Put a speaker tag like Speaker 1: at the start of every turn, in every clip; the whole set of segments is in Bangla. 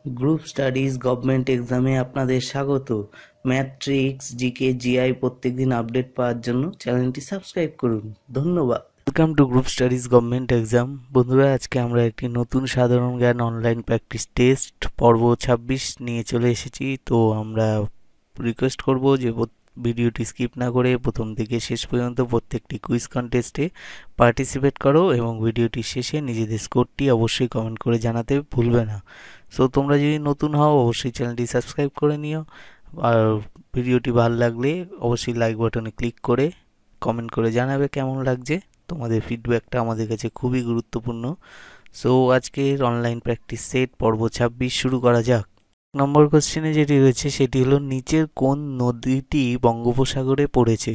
Speaker 1: গ্রুপ স্টাডিজ গভর্নমেন্ট এক্সামে আপনাদের স্বাগত। ম্যাট্রিক্স, জিকে, জিআই প্রত্যেকদিন আপডেট পাওয়ার জন্য চ্যানেলটি সাবস্ক্রাইব করুন। ধন্যবাদ। Welcome to group studies government exam. বন্ধুরা, আজকে আমরা একটি নতুন সাধারণ জ্ঞান অনলাইন প্র্যাকটিস টেস্ট পর্ব 26 নিয়ে চলে এসেছি। তো আমরা রিকোয়েস্ট করব যে ভিডিওটি স্কিপ না করে প্রথম থেকে শেষ পর্যন্ত প্রত্যেকটি কুইজ কন্টেস্টে পার্টিসিপেট করো এবং ভিডিওটি শেষে নিজেদের স্কোরটি অবশ্যই কমেন্ট করে জানাতে ভুলবে না। সো তোমরা যদি নতুন হও অবশ্যই চ্যানেলটি সাবস্ক্রাইব করে নিও, আর ভিডিওটি ভালো লাগলে অবশ্যই লাইক বাটনে ক্লিক করে কমেন্ট করে জানাবে কেমন লাগছে। তোমাদের ফিডব্যাকটা আমাদের কাছে খুবই গুরুত্বপূর্ণ। সো আজকের অনলাইন প্র্যাকটিস সেট পর্ব 26 শুরু করা যাক। নম্বর কোশ্চেনে যেটি রয়েছে সেটি হলো, নিচের কোন নদীটি বঙ্গোপসাগরে পড়েছে?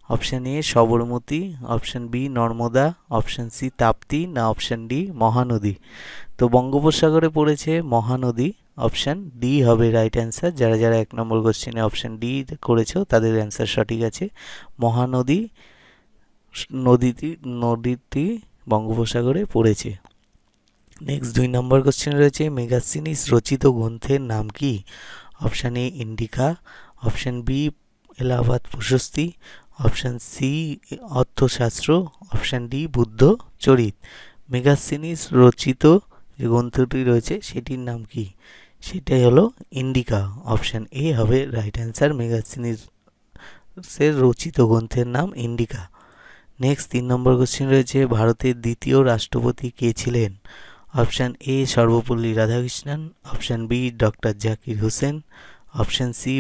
Speaker 1: Option A Sabarmati, option B Narmada, option C Tapti, না অপশান ডি মহানদী। তো বঙ্গোপসাগরে পড়েছে মহানদী, অপশান ডি হবে রাইট অ্যান্সার। যারা যারা 1 নম্বর কোশ্চেনে অপশান ডি করেছো তাদের অ্যান্সার সঠিক আছে। মহানদী নদীটি বঙ্গোপসাগরে পড়েছে। নেক্সট 2 নম্বর কোশ্চেন রয়েছে, মেগাসিনিস রচিত গ্রন্থের নাম কি? Option A Indica, option B Allahabad Prashasti, option C Arthashastra, option D Buddha Charit. Megasthenes রচিত যে গ্রন্থটি রয়েছে সেটির নাম কি? সেটাই হলো ইন্ডিকা। অপশান এ হবে রাইট অ্যান্সার। মেগাসিনিসের রচিত গ্রন্থের নাম ইন্ডিকা। নেক্সট 3 নম্বর কোশ্চেন রয়েছে, ভারতের দ্বিতীয় রাষ্ট্রপতি কে ছিলেন? Option A Sarvepalli Radhakrishnan, option B doctor Zakir Hussain, option C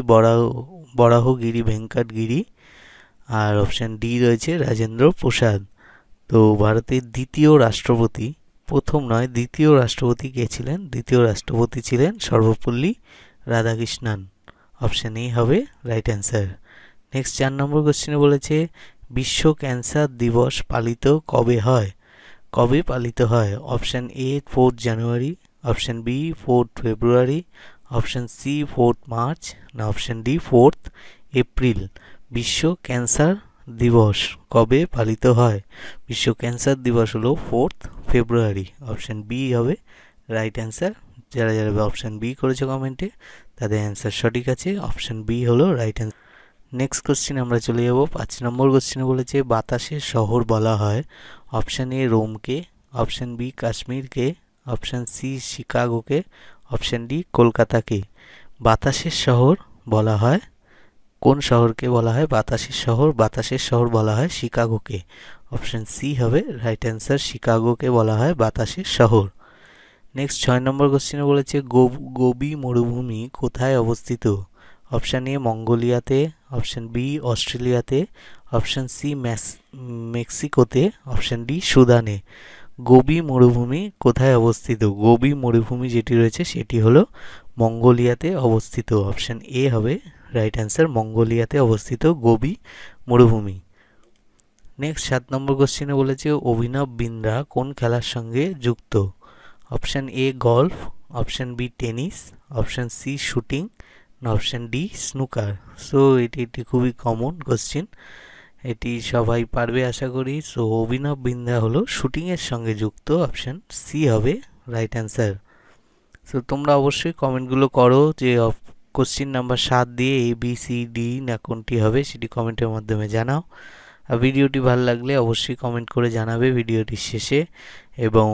Speaker 1: Varahagiri Venkata Giri, আর অপশান ডি রয়েছে রাজেন্দ্র প্রসাদ। তো ভারতের দ্বিতীয় রাষ্ট্রপতি, প্রথম নয় দ্বিতীয় রাষ্ট্রপতি কে ছিলেন? দ্বিতীয় রাষ্ট্রপতি ছিলেন সর্বপল্লী রাধাকৃষ্ণন। অপশান এ হবে রাইট অ্যান্সার। নেক্সট 4 নম্বর কোশ্চেনে বলেছে, বিশ্ব ক্যান্সার দিবস পালিত কবে হয়? কবে পালিত হয়? Option A 4 January, option B 4 February, option C 4 March, না অপশান ডি 4 এপ্রিল। বিশ্ব ক্যান্সার দিবস কবে পালিত হয়? বিশ্ব ক্যান্সার দিবস হলো 4 ফেব্রুয়ারি। অপশান বি হবে রাইট অ্যান্সার। যারা যারা অপশান বি করেছে কমেন্টে তাদের অ্যান্সার সঠিক আছে। অপশান বি হলো রাইট অ্যান্সার। নেক্সট কোশ্চেন আমরা চলে যাব। 5 নম্বর কোশ্চেনে বলেছে, বাতাসের শহর বলা হয়? অপশান এ রোমকে, অপশান বি কাশ্মীরকে, অপশান সি শিকাগোকে, অপশান ডি কলকাতাকে। বাতাসের শহর বলা হয় কোন শহরকে বলা হয় বাতাসের শহর? বাতাসের শহর বলা হয় শিকাগোকে। অপশান সি হবে রাইট অ্যান্সার। শিকাগোকে বলা হয় বাতাসের শহর। নেক্সট 6 নম্বর কোশ্চেনে বলেছে, গোবি মরুভূমি কোথায় অবস্থিত? অপশান এ মঙ্গোলিয়াতে, অপশান বি অস্ট্রেলিয়াতে, অপশান সি মেক্সিকোতে, অপশান ডি সুদানে। গোবি মরুভূমি কোথায় অবস্থিত? গোবি মরুভূমি যেটি রয়েছে সেটি হলো মঙ্গোলিয়াতে অবস্থিত। অপশান এ হবে রাইট অ্যান্সার। মঙ্গোলিয়াতে অবস্থিত গোবি মরুভূমি। নেক্সট 7 নম্বর কোশ্চেনে বলেছে, অভিনব বিন্দ্রা কোন খেলার সঙ্গে যুক্ত? Option A golf, option B tennis, option C shooting, না অপশান ডি স্নুকার। সো এটি একটি খুবই কমন কোশ্চেন, এটি সবাই পারবে আশা করি। সো অভিনব বিন্দ্রা হলো শুটিংয়ের সঙ্গে যুক্ত। অপশান সি হবে রাইট অ্যান্সার। সো তোমরা অবশ্যই কমেন্টগুলো করো যে কোশ্চেন নাম্বার 7 দিয়ে এ বি সি ডি না কোনটি হবে সেটি কমেন্টের মাধ্যমে জানাও। আর ভিডিওটি ভালো লাগলে অবশ্যই কমেন্ট করে জানাবে ভিডিওটির শেষে, এবং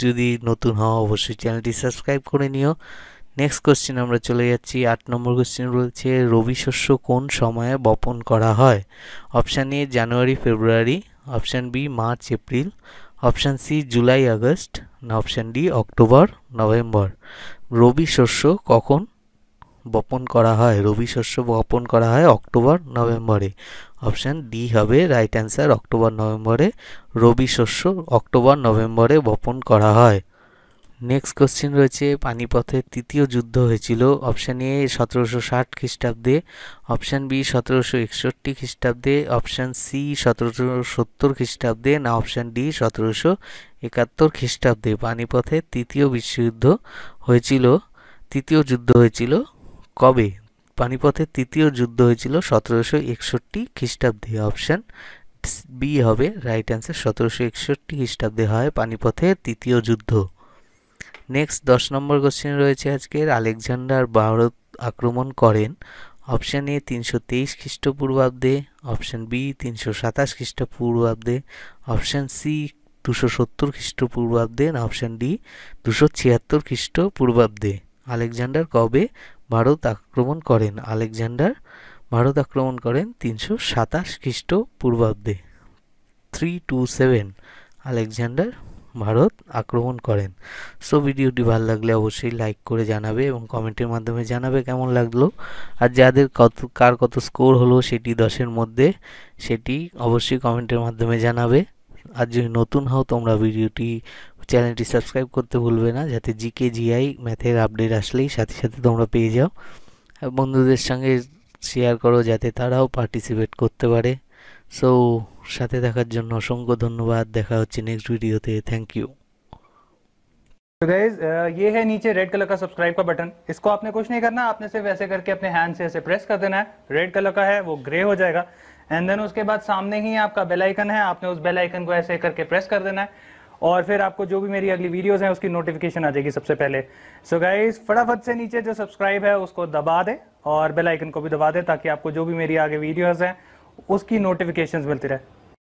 Speaker 1: যদি নতুন হও অবশ্যই চ্যানেলটি সাবস্ক্রাইব করে নিও। নেক্সট কোশ্চেন আমরা চলে যাচ্ছি। 8 নম্বর কোশ্চেন বলছে, রবি শস্য কোন সময়ে বপন করা হয়? Option A January February, option B March April, option C July August, না option D October November. Rabi শস্য কখন বপন করা হয়? রবি শস্য বপন করা হয় অক্টোবর নভেম্বরে। অপশান ডি হবে রাইট অ্যান্সার। অক্টোবর নভেম্বরে রবি শস্য অক্টোবর নভেম্বরে বপন করা হয়। নেক্সট কোশ্চেন রয়েছে, পানিপথের তৃতীয় যুদ্ধ হয়েছিল? অপশান এ 1760 খ্রিস্টাব্দে, অপশান বি 1761 খ্রিস্টাব্দে, অপশান সি 1770 খ্রিস্টাব্দে, না অপশান ডি 1771 খ্রিস্টাব্দে। পানিপথের তৃতীয় বিশ্বযুদ্ধ হয়েছিল, তৃতীয় যুদ্ধ হয়েছিল কবে? পানিপথের তৃতীয় যুদ্ধ হয়েছিল 1761 খ্রিস্টাব্দে। অপশান বি হবে রাইট অ্যান্সার। 1761 খ্রিস্টাব্দে হয় পানিপথের তৃতীয় যুদ্ধ। নেক্সট 10 নম্বর কোশ্চেন রয়েছে আজকের, আলেকজান্ডার ভারত আক্রমণ করেন অপশান এ 323 খ্রিস্টপূর্বাব্দে, অপশান বি 327 খ্রিস্টপূর্বাব্দে, অপশান সি 270 খ্রিস্টপূর্বাব্দে, না অপশান ডি 276 খ্রিস্টপূর্বাব্দে। আলেকজান্ডার কবে ভারত আক্রমণ করেন? আলেকজান্ডার ভারত আক্রমণ করেন 327 খ্রিস্টপূর্বাব্দে। 327 আলেকজান্ডার ভারত আক্রমণ করেন। সো ভিডিওটি ভালো লাগলে অবশ্যই লাইক করে জানাবে এবং কমেন্টের মাধ্যমে জানাবে কেমন লাগলো, আর যাদের কার কত স্কোর হলো সেটি 10-এর মধ্যে সেটি অবশ্যই কমেন্টের মাধ্যমে জানাবে। আর যদি নতুন হও তোমরা চ্যানেলটি সাবস্ক্রাইব করতে ভুলবে না, যাতে জিকে জিআই ম্যাথের আপডেট আসলেই সাথে সাথে তোমরা পেয়ে যাও। আর বন্ধুদের সঙ্গে শেয়ার করো যাতে তারাও পার্টিসিপেট করতে পারে। সো সাথে দেখার জন্য অসংখ্য ধন্যবাদ, দেখা হচ্ছে নেক্সট ভিডিওতে। Thank you.
Speaker 2: तो गाइज ये है नीचे रेड कलर का सब्सक्राइब का बटन। इसको आपने कुछ नहीं करना, आपने सिर्फ ऐसे करके अपने हैंड से ऐसे प्रेस कर देना है। रेड कलर का है वो ग्रे हो जाएगा, एंड देन उसके बाद सामने ही आपका बेल आइकन है, आपने उस बेल आइकन को ऐसे करके प्रेस कर देना है, और फिर आपको जो भी मेरी अगली वीडियोस हैं उसकी नोटिफिकेशन आ जाएगी सबसे पहले। सो गाइज फटाफट से नीचे जो सब्सक्राइब है उसको दबा दे और बेल आइकन को भी दबा दे, ताकि आपको जो भी मेरी आगे वीडियोस हैं उसकी नोटिफिकेशंस मिलती रहे।